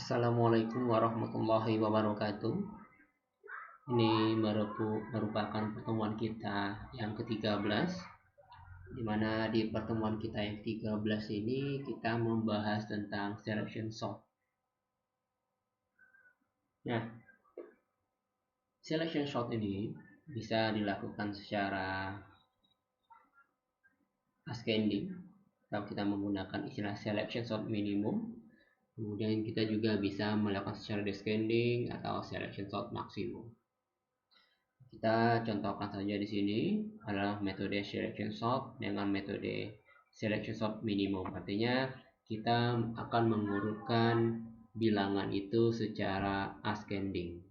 Assalamualaikum warahmatullahi wabarakatuh. Ini merupakan pertemuan kita yang ke-13, di mana di pertemuan kita yang ke-13 ini kita membahas tentang selection sort. Nah, selection sort ini bisa dilakukan secara ascending atau kita menggunakan istilah selection sort minimum. Kemudian kita juga bisa melakukan secara descending atau selection sort maksimum. Kita contohkan saja di sini adalah metode selection sort dengan metode selection sort minimum. Artinya kita akan mengurutkan bilangan itu secara ascending.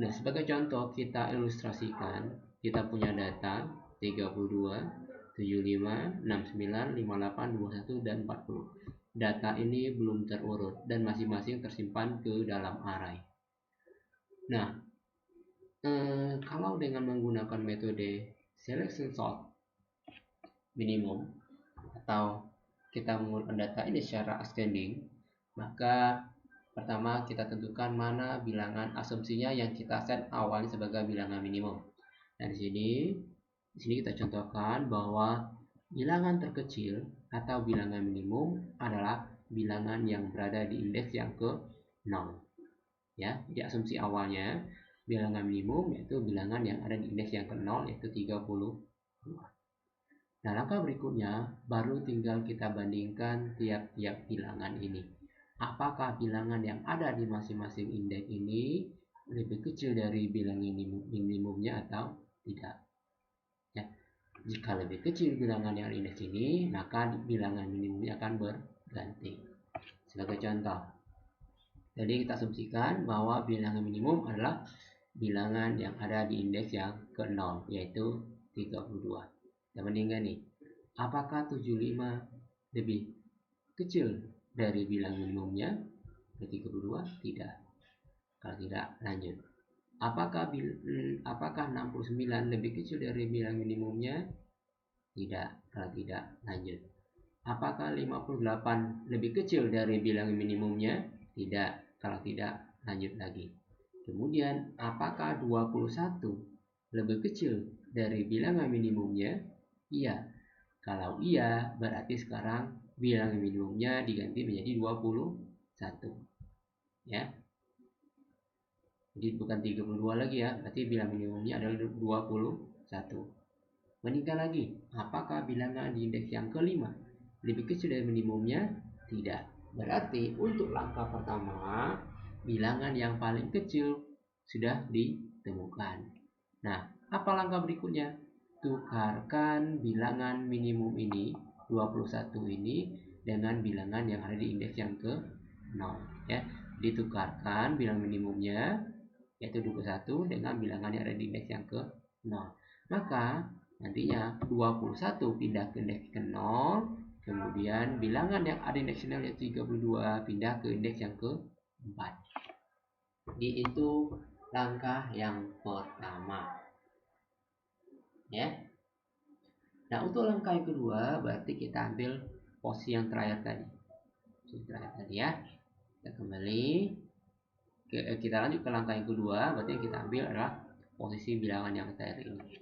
Nah, sebagai contoh kita ilustrasikan, kita punya data 32, 75, 69, 58, 21, dan 40. Data ini belum terurut dan masing-masing tersimpan ke dalam array. Nah, kalau dengan menggunakan metode selection sort minimum atau kita mengurutkan data ini secara ascending, maka pertama kita tentukan mana bilangan asumsinya yang kita set awalnya sebagai bilangan minimum. Dan di sini kita contohkan bahwa bilangan terkecil atau bilangan minimum adalah bilangan yang berada di indeks yang ke 0. Ya, di asumsi awalnya bilangan minimum yaitu bilangan yang ada di indeks yang ke 0 yaitu 32. Nah, langkah berikutnya baru tinggal kita bandingkan tiap-tiap bilangan ini. Apakah bilangan yang ada di masing-masing indeks ini lebih kecil dari bilangan minimumnya atau tidak? Ya, jika lebih kecil bilangan yang ada di indeks ini, maka bilangan minimumnya akan berganti. Sebagai contoh, jadi kita asumsikan bahwa bilangan minimum adalah bilangan yang ada di indeks yang ke 0, yaitu 32. Kita bandingkan nih, apakah 75 lebih kecil dari bilangan minimumnya? 32? Tidak. Kalau tidak, lanjut. Apakah 69 lebih kecil dari bilangan minimumnya? Tidak. Kalau tidak, lanjut. Apakah 58 lebih kecil dari bilangan minimumnya? Tidak. Kalau tidak, lanjut lagi. Kemudian, apakah 21 lebih kecil dari bilangan minimumnya? Iya. Kalau iya, berarti sekarang bilangan minimumnya diganti menjadi 21. Ya. Jadi bukan 32 lagi ya, berarti bilangan minimumnya adalah 21. Bandingkan lagi, apakah bilangan di indeks yang kelima lebih kecil dari minimumnya? Tidak. Berarti untuk langkah pertama, bilangan yang paling kecil sudah ditemukan. Nah, apa langkah berikutnya? Tukarkan bilangan minimum ini, 21 ini, dengan bilangan yang ada di indeks yang ke 0. Ya. Ditukarkan bilangan minimumnya, yaitu 21, dengan bilangan yang ada di indeks yang ke 0. Maka nantinya 21 pindah ke indeks ke 0, kemudian bilangan yang ada indeks 0 yaitu 32 pindah ke indeks yang ke 4. Jadi itu langkah yang pertama. Ya. Nah, untuk langkah yang kedua berarti kita ambil posisi yang terakhir tadi. Ya. Kita kembali. Kita lanjut ke langkah yang kedua, berarti yang kita ambil adalah posisi bilangan yang terakhir ini.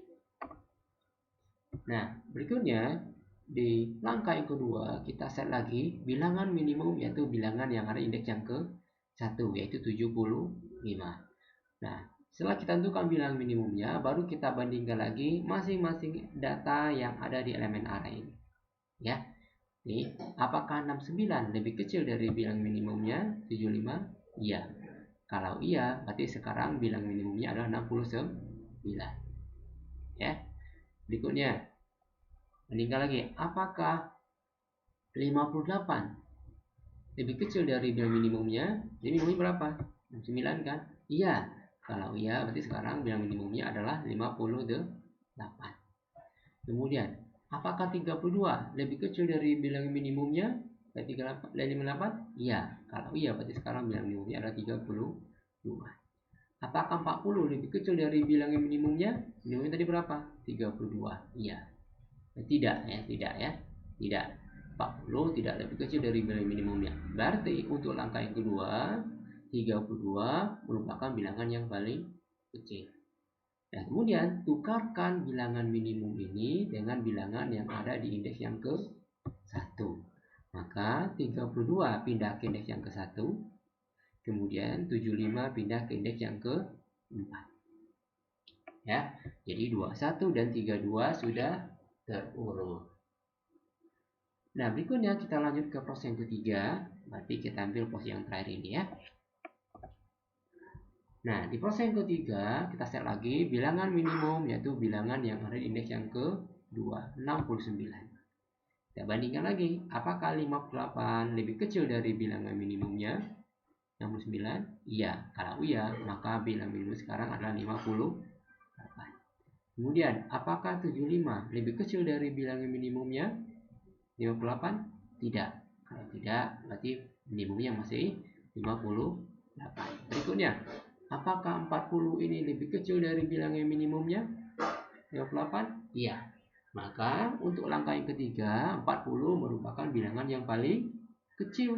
Nah, berikutnya di langkah yang kedua kita set lagi bilangan minimum, yaitu bilangan yang ada indeks yang ke 1 yaitu 75. Nah, setelah kita tentukan bilangan minimumnya, baru kita bandingkan lagi masing-masing data yang ada di elemen array ini. Ya. Nih, apakah 69 lebih kecil dari bilangan minimumnya 75? Iya. Kalau iya, berarti sekarang bilangan minimumnya adalah 69. Ya. Berikutnya, bandingkan lagi, apakah 58 lebih kecil dari bilangan minimumnya? Jadi minimumnya berapa? 69 kan? Iya. Kalau iya, berarti sekarang bilangan minimumnya adalah 58. Kemudian, apakah 32 lebih kecil dari bilangan minimumnya? Dari 58? Iya. Kalau iya, berarti sekarang bilangan minimumnya adalah 32. Apakah 40 lebih kecil dari bilangan minimumnya? Minimumnya tadi berapa? 32. Iya. Tidak ya. Tidak. 40 tidak lebih kecil dari nilai minimumnya. Berarti untuk langkah yang kedua, 32 merupakan bilangan yang paling kecil. Dan kemudian tukarkan bilangan minimum ini dengan bilangan yang ada di indeks yang ke-1. Maka 32 pindah ke indeks yang ke-1, kemudian 75 pindah ke indeks yang ke-4. Ya, jadi 21 dan 32 sudah terurut. Nah, berikutnya kita lanjut ke proses yang ketiga. Berarti kita ambil proses yang terakhir ini ya. Nah, di proses yang ketiga, kita set lagi bilangan minimum, yaitu bilangan yang ada di indeks yang ke-2, 69. Kita bandingkan lagi, apakah 58 lebih kecil dari bilangan minimumnya? 69? Iya. Kalau iya, maka bilangan minimum sekarang adalah 58. Kemudian, apakah 75 lebih kecil dari bilangan minimumnya? 58? Tidak. Kalau tidak, berarti minimumnya masih 58. Berikutnya, apakah 40 ini lebih kecil dari bilangan minimumnya? 58? Iya. Maka untuk langkah yang ketiga, 40 merupakan bilangan yang paling kecil.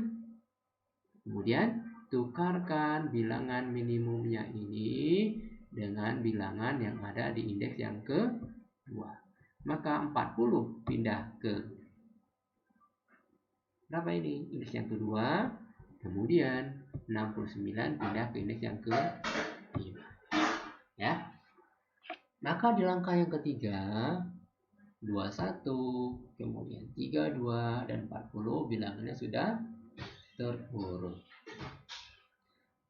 Kemudian, tukarkan bilangan minimumnya ini dengan bilangan yang ada di indeks yang ke-2. Maka 40 pindah ke berapa ini? Indeks yang kedua. Kemudian 69 pindah ke indeks yang ke-5. Ya. Maka di langkah yang ketiga, 21, kemudian 32 dan 40 bilangannya sudah terurut.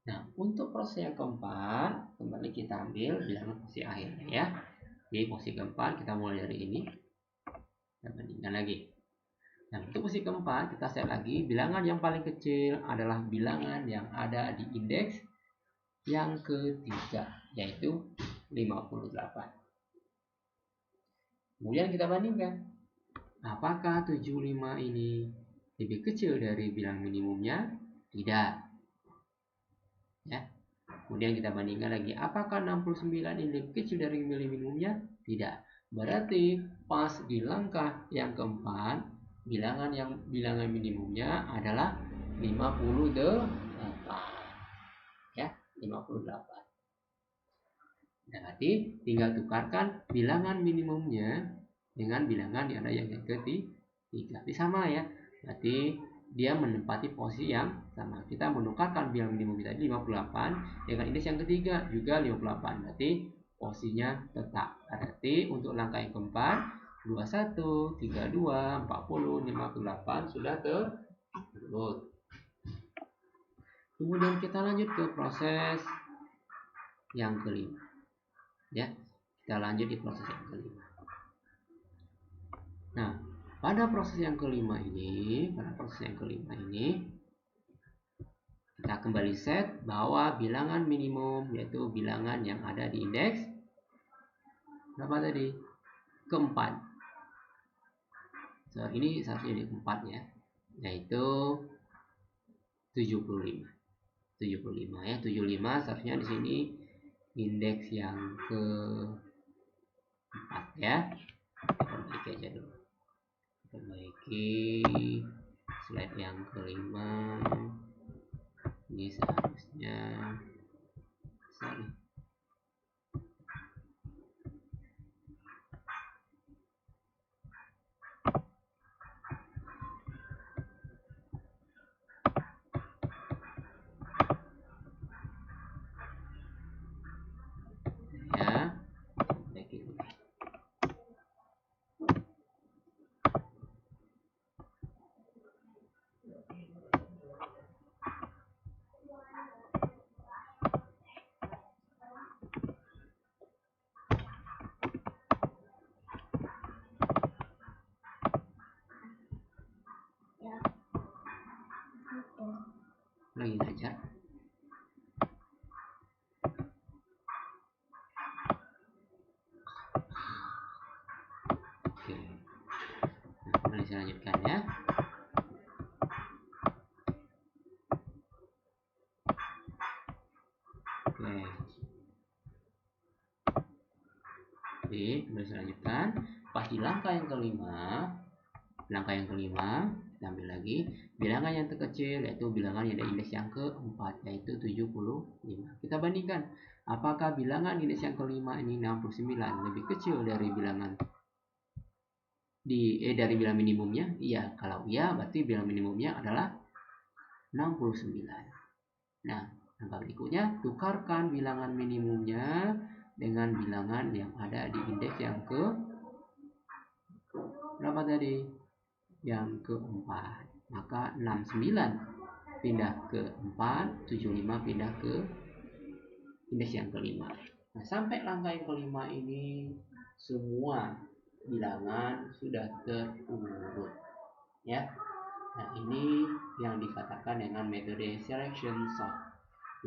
Nah, untuk proses yang keempat, kembali kita ambil bilangan posisi akhirnya ya. Di posisi keempat kita mulai dari ini. Kita bandingkan lagi. Nah, untuk posisi keempat kita set lagi bilangan yang paling kecil adalah bilangan yang ada di indeks yang ketiga, yaitu 58. Kemudian kita bandingkan, apakah 75 ini lebih kecil dari bilangan minimumnya? Tidak. Ya. Kemudian kita bandingkan lagi, apakah 69 ini lebih kecil dari minimumnya? Tidak. Berarti pas di langkah yang keempat, bilangan minimumnya adalah 58. Ya, 58. Berarti tinggal tukarkan bilangan minimumnya dengan bilangan yang ada yang ketiga. Ini sama ya. Berarti dia menempati posisi yang sama. Kita menukarkan bilangan minimum kita 58 dengan indeks yang ketiga juga 58. Berarti posisinya tetap. Berarti untuk langkah yang keempat 21, 32, 40, 58 sudah terurut. Kemudian kita lanjut ke proses yang kelima. Ya, kita lanjut di proses yang kelima. Nah, pada proses yang kelima ini, kita kembali set bahwa bilangan minimum yaitu bilangan yang ada di indeks berapa tadi? Keempat. So, ini seharusnya di keempat ya, yaitu 75. 75 ya, 75 seharusnya di sini indeks yang ke-4 ya. Kita perbaiki aja dulu. Perbaiki slide yang kelima. Ini seharusnya sorry. Ya, perbaiki dulu. Lagi ngajar. Oke. Nah, kembali saya lanjutkan ya. Oke. Jadi, kembali saya lanjutkan. Pas di langkah yang kelima, langkah yang kelima, kita ambil lagi bilangan yang terkecil, yaitu bilangan yang ada indeks yang keempat, yaitu 75. Kita bandingkan, apakah bilangan indeks yang kelima ini 69 lebih kecil dari bilangan dari bilangan minimumnya? Iya, kalau iya berarti bilangan minimumnya adalah 69. Nah, langkah berikutnya, tukarkan bilangan minimumnya dengan bilangan yang ada di indeks yang ke berapa tadi? Yang keempat. Maka 69 pindah ke 4, 75 pindah ke indeks yang kelima. Nah, sampai langkah yang kelima ini semua bilangan sudah terurut, ya. Nah, ini yang dikatakan dengan metode selection sort.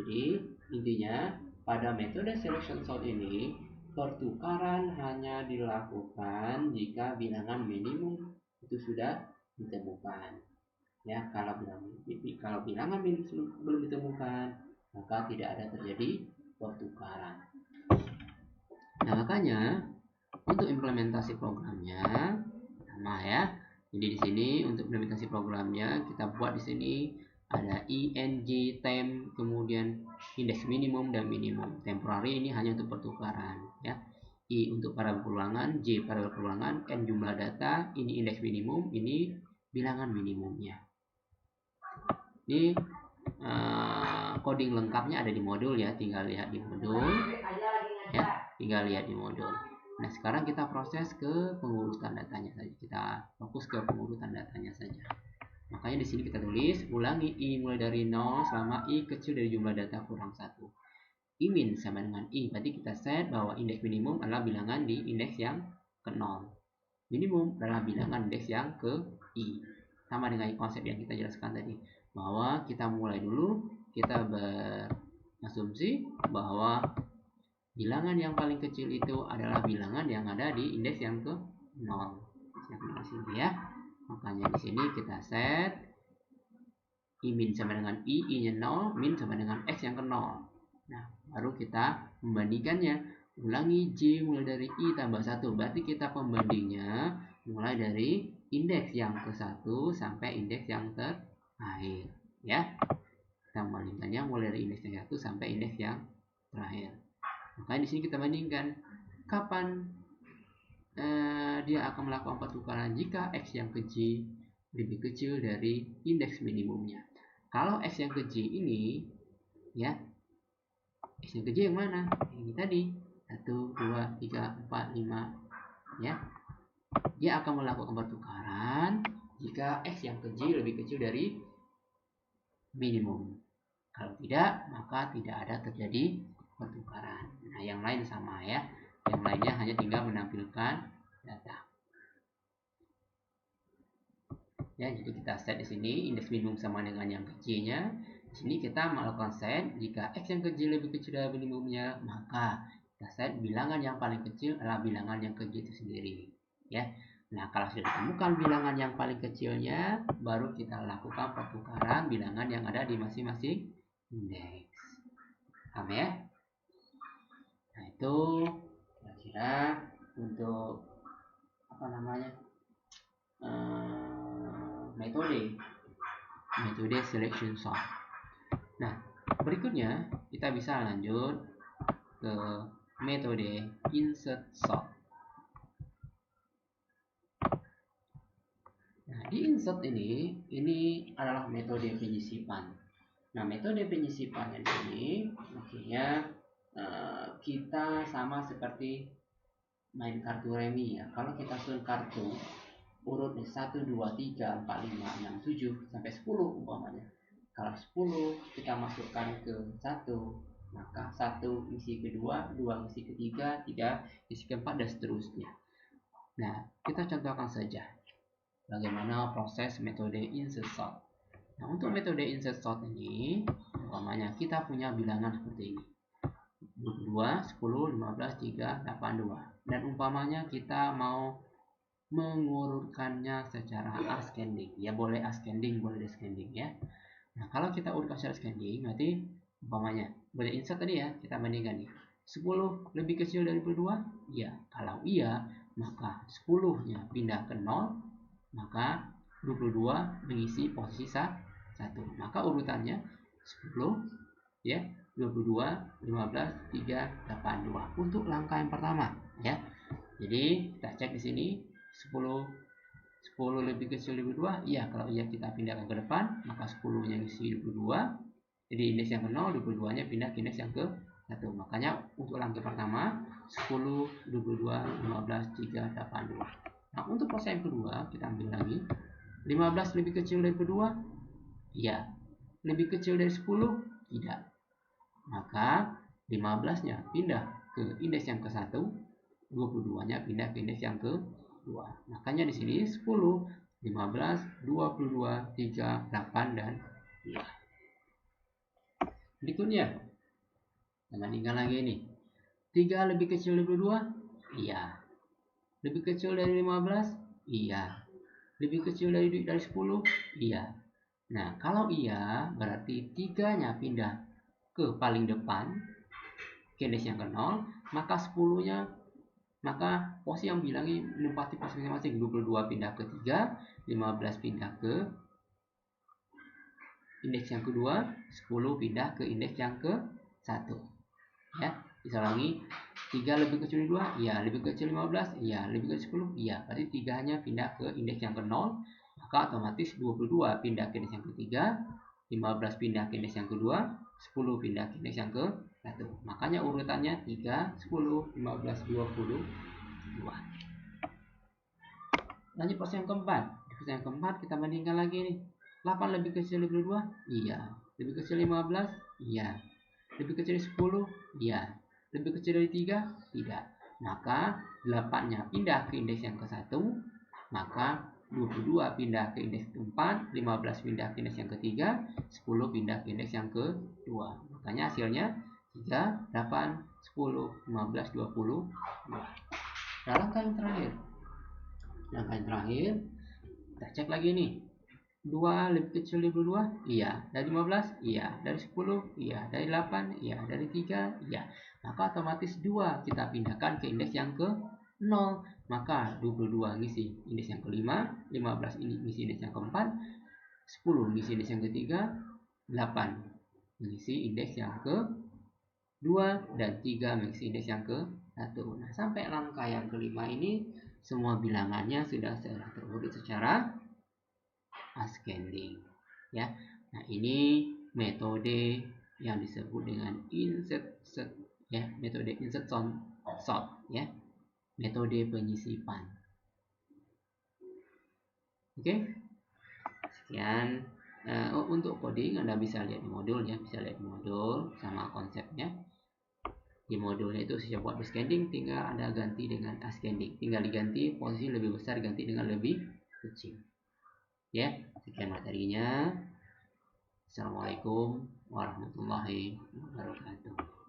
Jadi, intinya pada metode selection sort ini pertukaran hanya dilakukan jika bilangan minimum itu sudah ditemukan. Ya, kalau bilangan minimum belum ditemukan, maka tidak ada terjadi pertukaran. Nah, makanya untuk implementasi programnya sama ya. Jadi di sini untuk implementasi programnya kita buat di sini ada ing temp, kemudian indeks minimum dan minimum. Temporary ini hanya untuk pertukaran ya. I untuk variabel perulangan, J variabel perulangan, N jumlah data, ini indeks minimum, ini bilangan minimumnya. Ini coding lengkapnya ada di modul ya, tinggal lihat di modul ya, tinggal lihat di modul. Nah, sekarang kita proses ke pengurutan datanya saja. Kita fokus ke pengurutan datanya saja. Makanya di sini kita tulis ulangi i mulai dari 0 selama i kecil dari jumlah data kurang 1. I min sama dengan i, berarti kita set bahwa indeks minimum adalah bilangan di indeks yang ke 0. Minimum adalah bilangan indeks yang ke i. Sama dengan konsep yang kita jelaskan tadi, bahwa kita mulai dulu, kita berasumsi bahwa bilangan yang paling kecil itu adalah bilangan yang ada di indeks yang ke 0. Di sini ya. Makanya di sini kita set i min sama dengan i-nya 0, min sama dengan x yang ke 0. Nah, baru kita membandingkannya. Ulangi j mulai dari i tambah 1. Berarti kita pembandingnya mulai dari indeks yang ke 1 sampai indeks yang terakhir. Ya. Kita membandingkannya mulai dari indeks yang 1 sampai indeks yang terakhir. Makanya di sini kita bandingkan kapan dia akan melakukan pertukaran jika x yang ke j lebih kecil dari indeks minimumnya. Kalau x yang ke j ini ya, x yang ke j yang mana? Ini tadi 1, 2, 3, 4, 5 ya. Dia akan melakukan pertukaran jika x yang ke j lebih kecil dari minimum. Kalau tidak, maka tidak ada terjadi pertukaran. Nah, yang lain sama ya. Yang lainnya hanya tinggal menampilkan data. Ya, jadi kita set di sini indeks minimum sama dengan yang kecilnya. Di sini kita melakukan set jika x yang kecil lebih kecil dari minimumnya, maka kita set bilangan yang paling kecil adalah bilangan yang kecil itu sendiri. Ya. Nah, kalau sudah ditemukan bilangan yang paling kecilnya, baru kita lakukan pertukaran bilangan yang ada di masing-masing indeks. Paham ya? Nah, itu kira-kira untuk apa namanya metode selection sort. Nah, berikutnya kita bisa lanjut ke metode insert sort. Nah, di insert ini adalah metode penyisipan. Nah, metode penyisipan ini maksudnya kita sama seperti main kartu remi ya. Kalau kita susun kartu urut 1, 2, 3, 4, 5, 6, 7 sampai 10 umpamanya. Kalau 10 kita masukkan ke 1, maka 1 isi kedua, 2 isi ketiga, 3 isi keempat dan seterusnya. Nah, kita contohkan saja bagaimana proses metode insert sort. Nah, untuk metode insert sort ini umpamanya kita punya bilangan seperti ini. 2, 10, 15, 3, 8, 2. Dan umpamanya kita mau mengurutkannya secara ascending. Ya boleh ascending, boleh descending ya. Nah, kalau kita urutkan secara ascending, berarti umpamanya boleh insert tadi ya, kita bandingkan nih. 10 lebih kecil dari 22? Iya. Kalau iya, maka 10-nya pindah ke 0, maka 22 mengisi posisi 1. Maka urutannya 10 ya, 22, 15, 3, 8, 2 untuk langkah yang pertama ya. Jadi kita cek di sini 10 lebih kecil dari 22, iya. Kalau iya kita pindahkan ke depan, maka 10 nya isi 22. Jadi indeks yang ke 0, 22 nya pindah ke indeks yang ke 1. Makanya untuk langkah pertama 10, 22, 15, 3, 8, 2. Nah untuk proses yang kedua kita ambil lagi 15 lebih kecil dari 22, iya. Lebih kecil dari 10, tidak. Maka 15 nya pindah ke indeks yang ke 1, 22 nya pindah ke indeks yang ke 2. Makanya di sini 10, 15, 22, 3, 8 dan 2. Berikutnya kita bandingkan lagi ini. 3 lebih kecil dari 22? Iya. Lebih kecil dari 15? Iya. Lebih kecil dari 10? Iya. Nah, kalau iya berarti 3-nya pindah ke paling depan ke indeks yang ke 0, maka 10-nya maka posisi yang bilangi menempati posisi masing-masing. 22 pindah ke 3, 15 pindah ke indeks yang kedua, 10 pindah ke indeks yang ke 1 ya. Bisa lagi 3 lebih kecil dari 2, iya. Lebih kecil 15, iya. Lebih kecil 10, iya. Berarti 3-nya pindah ke indeks yang ke 0, maka otomatis 22 pindah ke indeks yang ketiga, 15 pindah ke indeks yang kedua, 10 pindah ke indeks yang ke 1. Makanya urutannya 3, 10, 15, 20, 2. Lanjut proses yang keempat. Di proses yang keempat kita bandingkan lagi nih. 8 lebih kecil dari 22? Iya. Lebih kecil 15? Iya. Lebih kecil dari 10? Iya. Lebih kecil dari 3? Tidak. Maka 8-nya pindah ke indeks yang ke 1, maka 22 pindah ke indeks ke-4, 15 pindah ke indeks yang ketiga, 10 pindah ke indeks yang kedua. Makanya hasilnya 3, 8, 10, 15, 20, 2. Nah, langkah yang terakhir. Langkah yang terakhir, kita cek lagi nih. 2 lebih kecil dari 22? Iya. Dari 15? Iya. Dari 10? Iya. Dari 8? Iya. Dari 3? Iya. Maka otomatis 2 kita pindahkan ke indeks yang ke 0. Maka 22 ngisi indeks yang kelima, 15 ini ngisi indeks yang keempat, 10 ngisi indeks yang ketiga, 8 mengisi indeks yang ke 2, dan 3 mengisi indeks yang ke 1. Nah, sampai langkah yang kelima ini semua bilangannya sudah terurut secara ascending ya. Nah, ini metode yang disebut dengan insert ya, metode insert sort ya, metode penyisipan. Oke, sekian. Untuk coding Anda bisa lihat di modul ya, bisa lihat modul sama konsepnya. Di modulnya itu saya buat ascending, tinggal Anda ganti dengan ascending, tinggal diganti posisi lebih besar ganti dengan lebih kecil ya. Sekian materinya. Assalamualaikum warahmatullahi wabarakatuh.